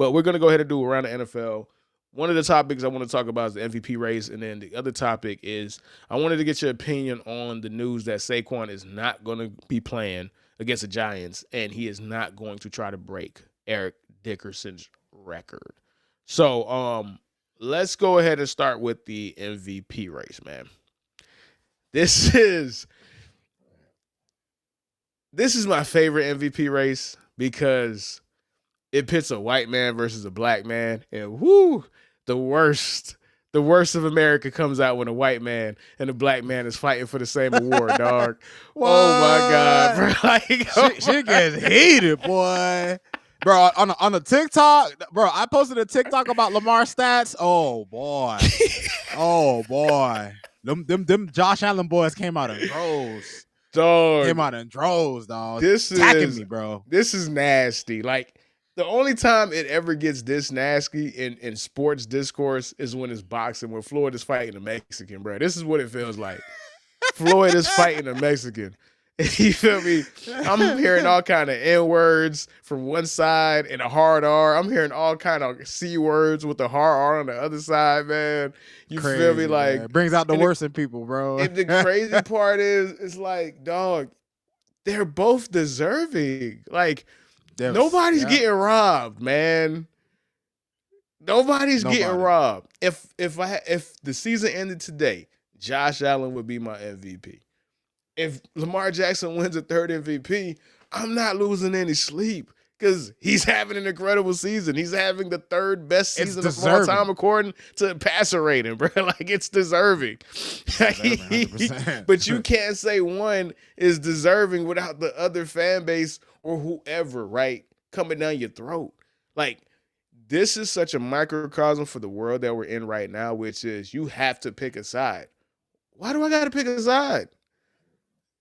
But we're gonna go ahead and do around the NFL. One of the topics I want to talk about is the MVP race, and then the other topic is I wanted to get your opinion on the news that Saquon is not going to be playing against the Giants, and he is not going to try to break Eric Dickerson's record. So, let's go ahead and start with the MVP race, man. This is this is my favorite MVP race because it pits a white man versus a black man, and whoo, the worst, the worst of America comes out when a white man and a black man is fighting for the same award, dog. Oh my god, bro! Like, She gets heated, boy. Bro, on the TikTok, bro, I posted a TikTok about Lamar stats. Oh boy, oh boy, them Josh Allen boys came out in droves. Dog, Came out in droves, dog. this Attacking is me, bro. this is nasty. Like the only time it ever gets this nasty in sports discourse is when it's boxing, when Floyd is fighting a Mexican, bro. This is what it feels like. Floyd is fighting a Mexican. You feel me? I'm hearing all kind of N words from one side and a hard R. I'm hearing all kind of C words with the hard R on the other side, man. You Crazy, feel me? Like man. Brings out the worst in people, bro. and the crazy part is, it's like, dog, they're both deserving. Like nobody's getting robbed, man. Nobody's getting robbed. If the season ended today, Josh Allen would be my MVP. If Lamar Jackson wins a third MVP, I'm not losing any sleep because he's having an incredible season. He's having the third best season of all time according to passer rating, bro. Like it's deserving. But you can't say one is deserving without the other fan base or whoever, right, coming down your throat. Like this is such a microcosm for the world that we're in right now, which is you have to pick a side. Why do I got to pick a side?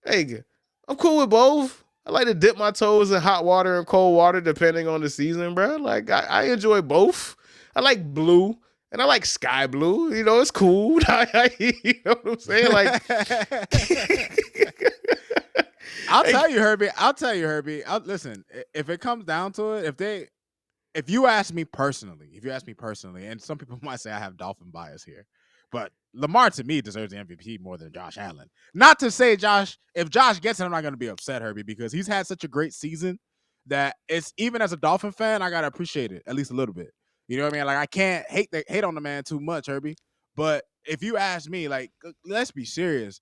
Hey, I'm cool with both. I like to dip my toes in hot water and cold water depending on the season, bro. Like I enjoy both. I like blue and I like sky blue. You know, it's cool. You know what I'm saying? Like, I'll tell you, Herbie. Listen, if it comes down to it, if you ask me personally, and some people might say I have Dolphin bias here, but Lamar to me deserves the MVP more than Josh Allen. Not to say if Josh gets it, I'm not going to be upset, Herbie, because he's had such a great season that it's even as a Dolphin fan, I got to appreciate it at least a little bit. You know what I mean? Like I can't hate on the man too much, Herbie. But if you ask me, like, let's be serious.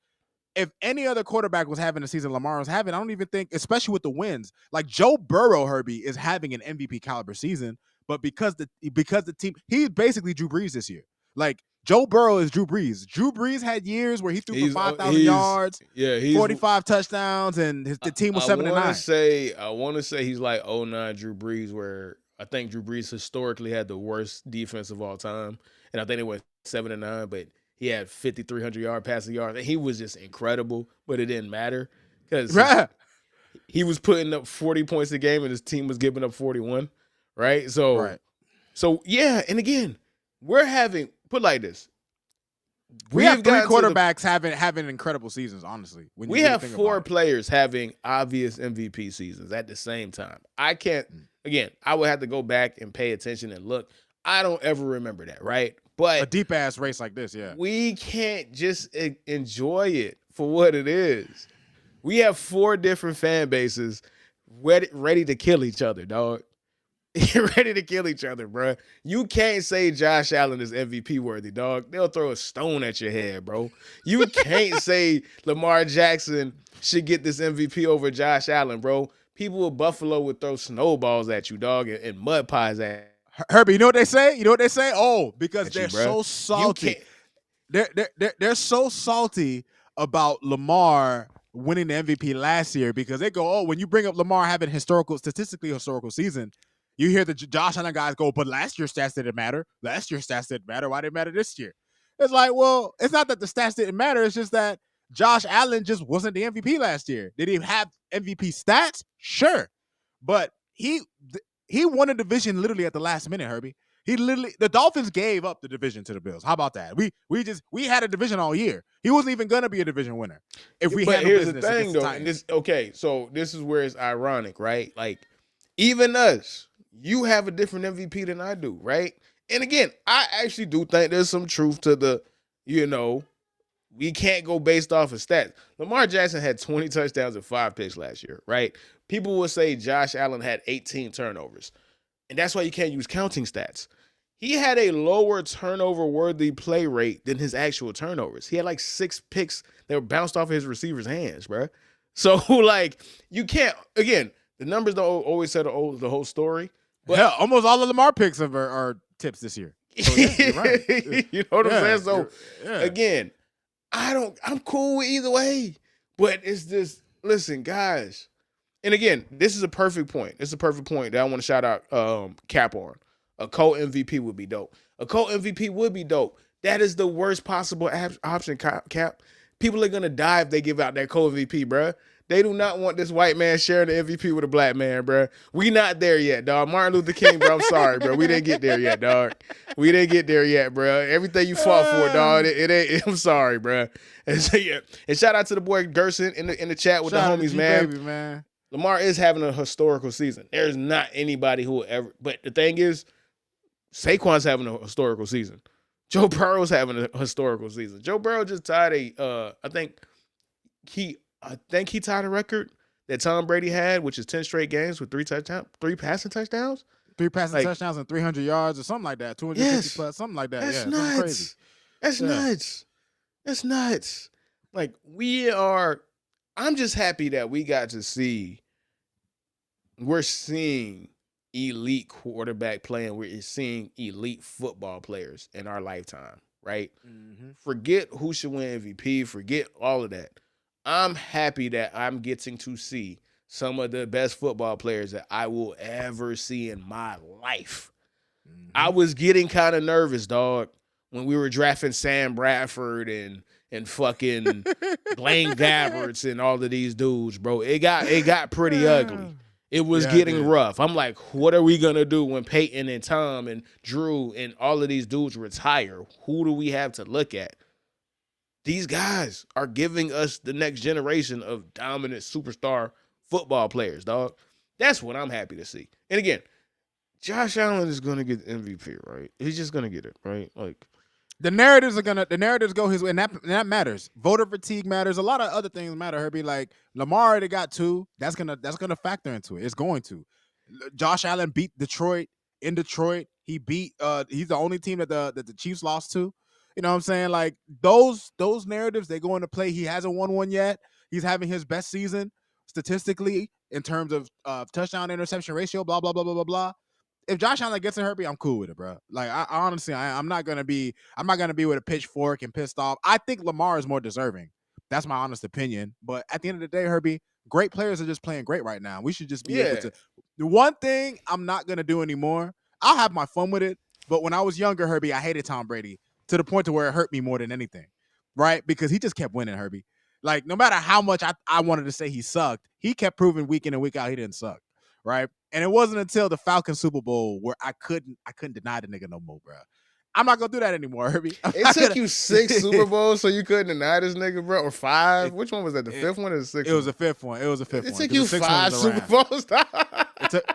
If any other quarterback was having a season Lamar was having, I don't even think, especially with the wins, like Joe Burrow, Herbie, is having an MVP caliber season, but because the team, he's basically Drew Brees this year. Like Joe Burrow is Drew Brees. Drew Brees had years where he threw for 5,000 yards, 45 touchdowns, and the team was 7-9. I want to say he's like 09 Drew Brees, where I think Drew Brees historically had the worst defense of all time, and I think they went 7-9, but he had 5,300 yard passing yards, and he was just incredible. But it didn't matter because he was putting up 40 points a game, and his team was giving up 41. Right, so yeah, and again, we're having put like this. We have three quarterbacks having incredible seasons. Honestly, we have four players having obvious MVP seasons at the same time. I can't. Again, I would have to go back and pay attention and look. I don't ever remember that, right? But a deep ass race like this, yeah. We can't just enjoy it for what it is. We have four different fan bases ready to kill each other, dog. Ready to kill each other, bro. You can't say Josh Allen is MVP worthy, dog. They'll throw a stone at your head, bro. You can't say Lamar Jackson should get this MVP over Josh Allen, bro. People with Buffalo would throw snowballs at you, dog, and mud pies at you. Herbie, you know what they say? Oh, because they're so salty. They're so salty about Lamar winning the MVP last year because they go, oh, when you bring up Lamar having statistically historical season, you hear the Josh Allen guys go, but last year's stats didn't matter. Last year's stats didn't matter. Why did it matter this year? It's like, well, it's not that the stats didn't matter. It's just that Josh Allen just wasn't the MVP last year. Did he have MVP stats? Sure. But he won a division literally at the last minute, Herbie. The Dolphins gave up the division to the Bills. How about that? We had a division all year. He wasn't even gonna be a division winner if we had no business. But here's the thing, though. So this is where it's ironic, right? Like even us, you have a different MVP than I do, right? And again, I actually do think there's some truth to the, you know, we can't go based off of stats. Lamar Jackson had 20 touchdowns and 5 picks last year, right? People will say Josh Allen had 18 turnovers. And that's why you can't use counting stats. He had a lower turnover worthy play rate than his actual turnovers. He had like 6 picks that were bounced off of his receiver's hands, bro. So, like, you can't, again, the numbers don't always tell the whole story. But hell, almost all of Lamar picks are tips this year. So, yeah, you're right. You know what I'm saying? So, again, I'm cool with either way. But it's just, listen, guys. And again, this is a perfect point. It's a perfect point that I want to shout out Cap on. A co-MVP would be dope. A co-MVP would be dope. That is the worst possible option, Cap. People are going to die if they give out that co-MVP, bro. They do not want this white man sharing the MVP with a black man, bro. We not there yet, dog. Martin Luther King, bro. I'm sorry, bro. We didn't get there yet, dog. We didn't get there yet, bro. Everything you fought for, dog. It ain't. I'm sorry, bro. And so, yeah. And shout out to the boy Gerson in the chat with shout the homies, man. Baby, man. Lamar is having a historical season. There's not anybody who will ever. But the thing is, Saquon's having a historical season. Joe Burrow's having a historical season. Joe Burrow just tied I think he tied a record that Tom Brady had, which is 10 straight games with 3 passing touchdowns. 3 passing touchdowns and 300 yards or something like that. 250 plus, something like that. That's yeah, nuts. Crazy. That's nuts. That's nuts. Like, I'm just happy that we're seeing elite quarterback play and we're seeing elite football players in our lifetime, right? Mm-hmm. Forget who should win MVP, forget all of that. I'm happy that I'm getting to see some of the best football players that I will ever see in my life. Mm-hmm. I was getting kind of nervous, dog, when we were drafting Sam Bradford and fucking Blaine Gabberts and all of these dudes, bro. It got pretty ugly. It was getting rough. I'm like, what are we going to do when Peyton and Tom and Drew and all of these dudes retire? Who do we have to look at? These guys are giving us the next generation of dominant superstar football players, dog. That's what I'm happy to see. And again, Josh Allen is going to get MVP, right? He's just going to get it, right? Like, the narratives go his way, and that matters. Voter fatigue matters. A lot of other things matter, Herbie. Like Lamar already got 2. That's gonna factor into it. It's going to. Josh Allen beat Detroit in Detroit. He beat he's the only team that the Chiefs lost to. You know what I'm saying? Like those narratives, they go into play. He hasn't won one yet. He's having his best season statistically in terms of touchdown interception ratio, blah blah blah blah blah blah. If Josh Allen gets a Herbie, I'm cool with it, bro. Like I honestly, I'm not gonna be with a pitchfork and pissed off. I think Lamar is more deserving. That's my honest opinion. But at the end of the day, Herbie, great players are just playing great right now. We should just be able to. The one thing I'm not gonna do anymore, I'll have my fun with it. But when I was younger, Herbie, I hated Tom Brady to the point to where it hurt me more than anything, right? Because he just kept winning, Herbie. Like no matter how much I wanted to say he sucked, he kept proving week in and week out he didn't suck, right? And it wasn't until the Falcons Super Bowl where I couldn't deny the nigga no more, bro. I'm not gonna do that anymore, Herbie. It took you 6 Super Bowls so you couldn't deny this nigga, bro, or 5. Which one was that? The 5th one or the 6th? It was the 5th one. It took you 5 Super Bowls.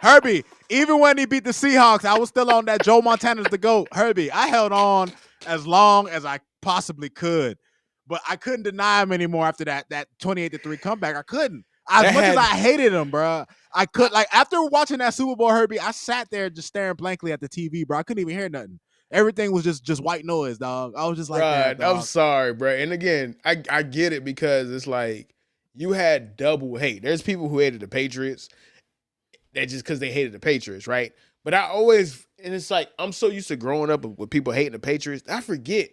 Herbie, even when he beat the Seahawks, I was still on that Joe Montana's the GOAT. Herbie, I held on as long as I possibly could, but I couldn't deny him anymore after that 28-3 comeback. I couldn't. As much as I hated him, bro, I could after watching that Super Bowl, Herbie, I sat there just staring blankly at the TV, bro. I couldn't even hear nothing. Everything was just white noise, dog. I was just like, that, dog. I'm sorry, bro. And again, I get it because it's like you had double hate. There's people who hated the Patriots that just because they hated the Patriots, right? But and it's like I'm so used to growing up with people hating the Patriots, I forget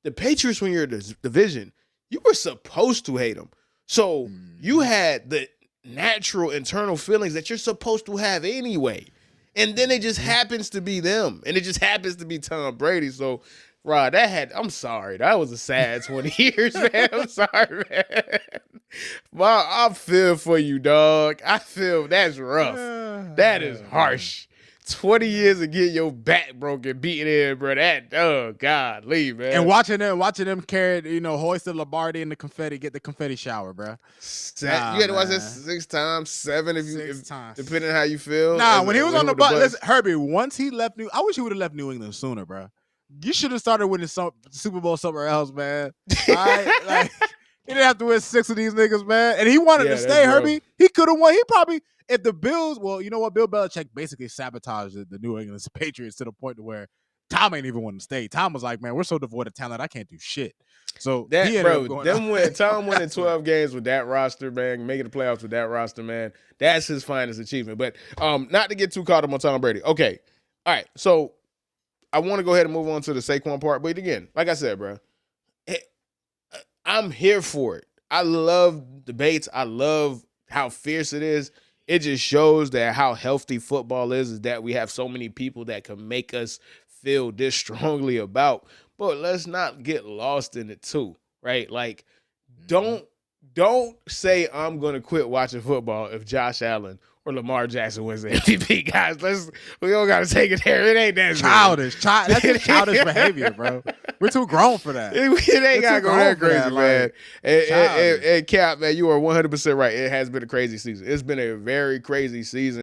the Patriots when you're in the division, you were supposed to hate them. So you had the natural internal feelings that you're supposed to have anyway. And then it just happens to be them. And it just happens to be Tom Brady. So, Rod, I'm sorry. That was a sad 20 years, man. I'm sorry, man. I feel for you, dog. I feel that's rough. That is harsh 20 years of getting your back broken, beating in, bro. That, oh, God, leave, man. And watching them carry, hoist the Lombardi in the confetti, get the confetti shower, bro. You had to watch that 6 times, 7 Six times. depending on how you feel. Nah, when he was on the bus, listen, Herbie, once he left I wish he would have left New England sooner, bro. You should have started winning some Super Bowl somewhere else, man. All right? Like, he didn't have to win 6 of these niggas, man. And he wanted to stay, Herbie. He could have won. He probably, if the Bills, well, you know what? Bill Belichick basically sabotaged the New England Patriots to the point to where Tom ain't even want to stay. Tom was like, man, we're so devoid of talent, I can't do shit. So that, he ended up going Tom winning 12 games with that roster, man, making the playoffs with that roster, man, that's his finest achievement. But not to get too caught up on Tom Brady. Okay. All right. So I want to go ahead and move on to the Saquon part. But again, like I said, bro, I'm here for it. I love debates. I love how fierce it is. It just shows that how healthy football is that we have so many people that can make us feel this strongly about. But let's not get lost in it too, right? Like, don't say I'm gonna quit watching football if Josh Allen or Lamar Jackson wins the MVP, guys. We don't gotta take it there. It ain't that childish. That's just childish behavior, bro. We're too grown for that. It ain't gotta go that crazy, man. And Cap, man, you are 100% right. It has been a crazy season. It's been a very crazy season.